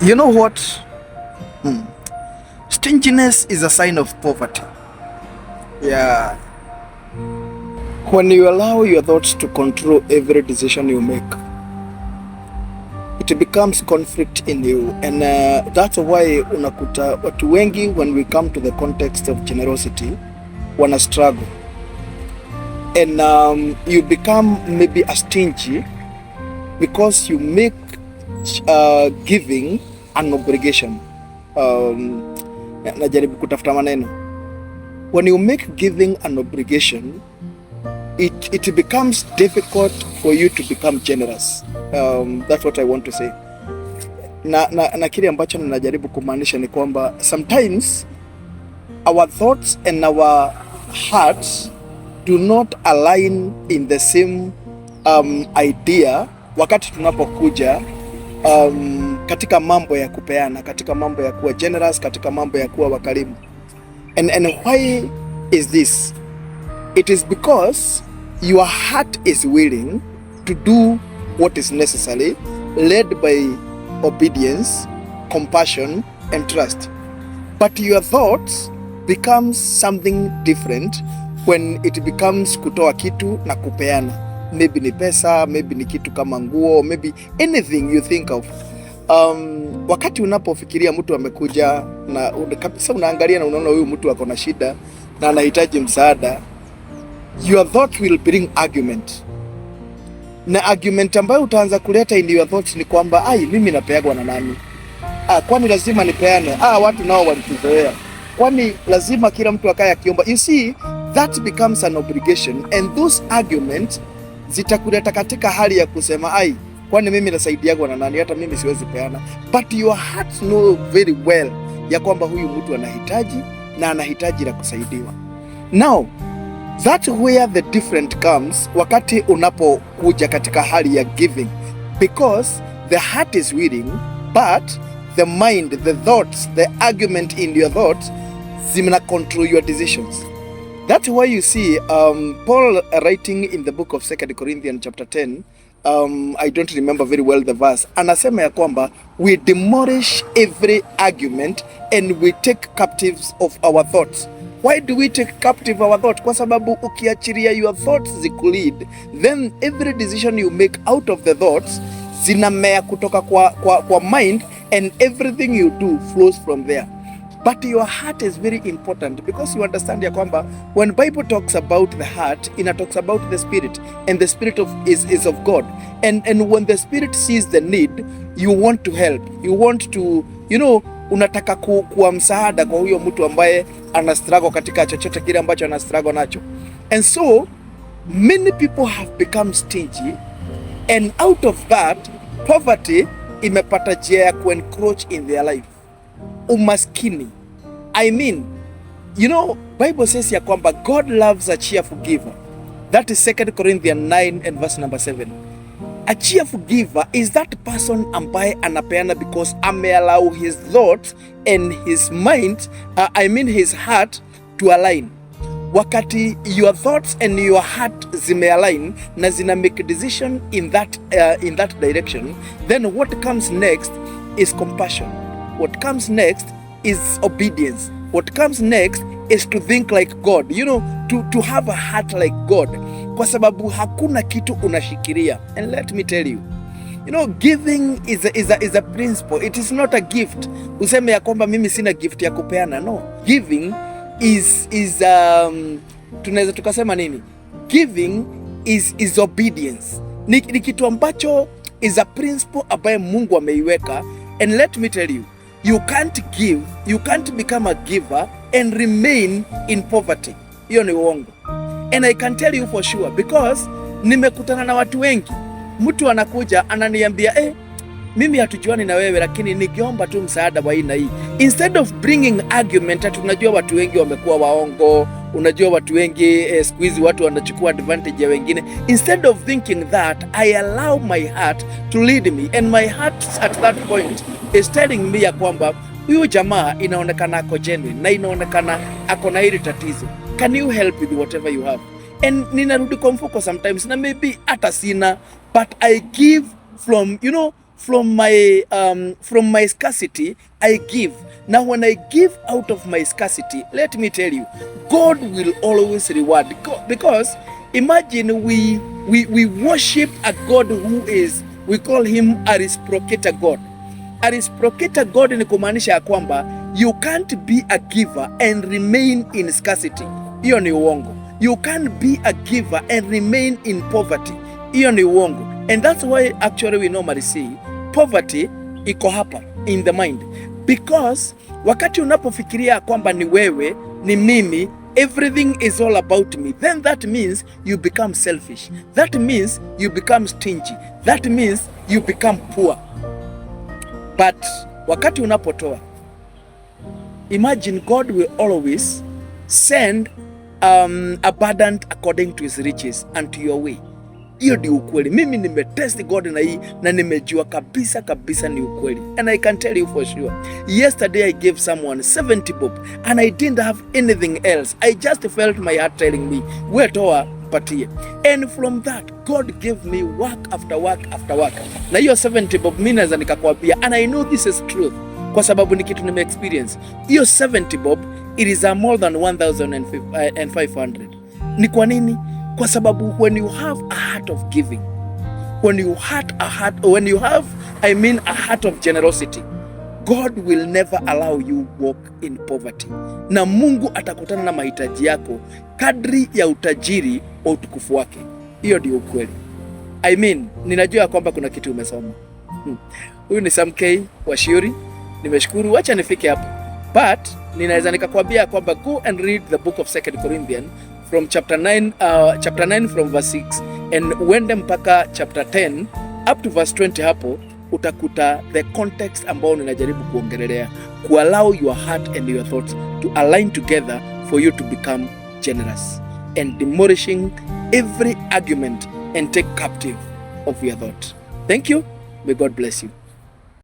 You know what? Stinginess is a sign of poverty. Yeah. When you allow your thoughts to control every decision you make, it becomes conflict in you, and that's why unakuta watu wengi, when we come to the context of generosity, wana struggle, and you become maybe a stingy because you make giving an obligation. Najaribu kutafuta maneno. When you make giving an obligation, it becomes difficult for you to become generous. That's what I want to say. Na kile ambacho ninajaribu kumaanisha ni kwamba sometimes our thoughts and our hearts do not align in the same idea wakati tunapokuja katika mambo ya kupeana, katika mambo ya kuwa generous, katika mambo ya kuwa wakarimu. And why is this? It is because your heart is willing to do what is necessary, led by obedience, compassion, and trust. But your thoughts becomes something different when it becomes kutoa kitu na kupeana. Maybe ni pesa, maybe ni kitu kama nguo, maybe anything you think of. Wakati unapofikiria mtu amekuja na kabisa unaangalia na unaona huyu mtu ako na shida na anahitaji msaada, your thought will bring argument. Na argument ambayo utaanza kuleta in your thoughts ni kwamba mimi napeagwa na nani? Kwani lazima nipeane? Watu nao walituzoea. Kwani lazima kila mtu akae akiomba? You see, that becomes an obligation, and those arguments zitakuleta katika hali ya kusema kwani mimi nasaidiagwa na nani? Hata mimi siwezi peana. But your heart know very well ya kwamba huyu mtu anahitaji na anahitaji la kusaidiwa. Now, that's where the difference comes wakati unapokuja katika hali ya giving, because the heart is willing, but the mind, the thoughts, the argument in your thoughts zimna control your decisions. That's why you see Paul writing in the book of 2 Corinthians chapter 10, I don't remember very well the verse, anasema ya kwamba we demolish every argument and we take captives of our thoughts. Why do we take captive our thoughts? Kwa sababu ukiachiria your thoughts zikulead, then every decision you make out of the thoughts zinamea kutoka kwa mind, and everything you do flows from there. But your heart is very important, because you understand ya kwamba when Bible talks about the heart, it talks about the spirit, and the spirit is of God. And when the spirit sees the need, you want to help. You want to, unataka kuwa msaada kwa huyo mtu ambaye ana struggle katika chochote kile ambacho ana struggle nacho. And so many people have become stingy, and out of that poverty imepata njia ya kuencroach in their life. Umaskini. I mean, Bible says ya kwamba God loves a cheerful giver. That is 2 Corinthians 9 and verse number 7. A cheerful giver is that person ambaye anapeana because ameallow his thoughts and his mind, his heart to align. Wakati your thoughts and your heart zimealign na zina make a decision in that direction, then what comes next is compassion. What comes next is obedience. What comes next is to think like God, to have a heart like God, kwa sababu hakuna kitu unashikiria. And let me tell you, giving is a principle. It is not a gift. Useme ya kwamba mimi sina gift ya kupeana. No, giving is tunaweza tukasema nini? Giving is obedience. Ni kitu ambacho is a principle ambaye Mungu ameiweka. And let me tell you, you can't give, you can't become a giver and remain in poverty. Hiyo ni uongo. And I can tell you for sure, because nimekutana na watu wengi. Mtu anakuja ananiambia mimi hatujuani na wewe, lakini nikiomba tu msaada wa hii na hii. Instead of bringing argument, tunajua watu wengi wamekuwa waongo, unajua watu wengi siku hizi watu wanachukua advantage ya wengine. Instead of thinking that, I allow my heart to lead me, and my heart at that point is telling me ya kwamba huyu jamaa inaonekana ako genuine na inaonekana ako na hili tatizo. Can you help with whatever you have? And ninarudi kwa mfuko sometimes na maybe hata sina, but I give from From my scarcity, I give. Now, when I give out of my scarcity, let me tell you, God will always reward. Because imagine we worship a God who is, we call him a reciprocator God. A reciprocator God ni kumaanisha ya kwamba you can't be a giver and remain in scarcity. Hiyo ni uongo. You can't be a giver and remain in poverty. Hiyo ni uongo. And that's why actually we normally see poverty iko hapa in the mind, because wakati unapofikiria kwamba ni wewe, ni mimi, everything is all about me, then that means you become selfish. That means you become stingy. That means you become poor. But wakati unapotoa, imagine God will always send abundant according to his riches unto your way. Hiyo ni ukweli. Mimi nimetest God na hii na nimejua kabisa kabisa ni ukweli. And I can tell you for sure. Yesterday I gave someone 70 bob and I didn't have anything else. I just felt my heart telling me, wewe toa patie. And from that God gave me work after work after work. Na hiyo 70 bob mimi naweza nikakwambia, and I know this is truth kwa sababu ni kitu nime experience. Hiyo 70 bob it is a more than 1500. Ni kwa nini? Kwa sababu when you have a heart of giving, when you have a heart of generosity, God will never allow you walk in poverty. Na Mungu atakutana na mahitaji yako kadri ya utajiri wa utukufu wake. Hiyo ndio ukweli. Ninajua kwamba kuna kitu umesoma. Huyu ni Sam K wa Shiuri. Nimeshukuru, wacha nifike hapo. But ninaweza nikakwambia kwamba go and read the book of 2 Corinthians from chapter 9 from verse 6 and uende mpaka chapter 10 up to verse 20. Hapo utakuta the context ambao ninajaribu kuongelelea, to allow your heart and your thoughts to align together for you to become generous and demolishing every argument and take captive of your thought. Thank you. May God bless you.